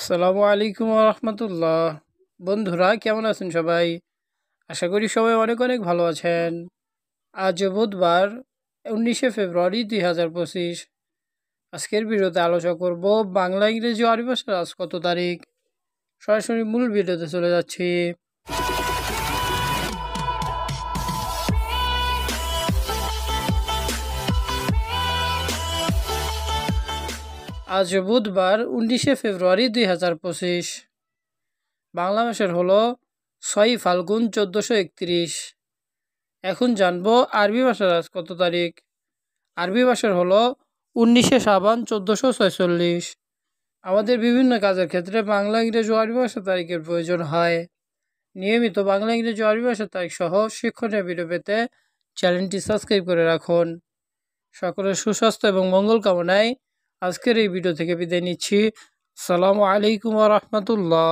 আসসালামু আলাইকুম রহমতুল্লাহ। বন্ধুরা কেমন আছেন সবাই? আশা করি সবাই অনেক অনেক ভালো আছেন। আজ বুধবার 19শে ফেব্রুয়ারি 2025। আজকের ভিডিওতে আলোচনা করব বাংলা ইংরেজি ও আরবি ভাষার আজ কত তারিখ। সরাসরি মূল ভিডিওতে চলে যাচ্ছি। আজ বুধবার 19শে ফেব্রুয়ারি 2025। বাংলা মাসের হলো 6 ফাল্গুন 1431। এখন জানবো আরবি ভাষার আজ কত তারিখ। আরবি ভাষার হলো 19শে শাবান 1446। আমাদের বিভিন্ন কাজের ক্ষেত্রে বাংলা ইংরেজি ও আরবি ভাষার তারিখের প্রয়োজন হয়। নিয়মিত বাংলা ইংরেজি ও আরবি ভাষার তারিখ সহ শিক্ষণীয় ভিডিও পেতে চ্যানেলটি সাবস্ক্রাইব করে রাখুন। সকলের সুস্বাস্থ্য এবং মঙ্গল কামনায় আজকের এই ভিডিও থেকে বিদায় নিচ্ছি। আসসালামু আলাইকুম ওয়া রাহমাতুল্লাহ।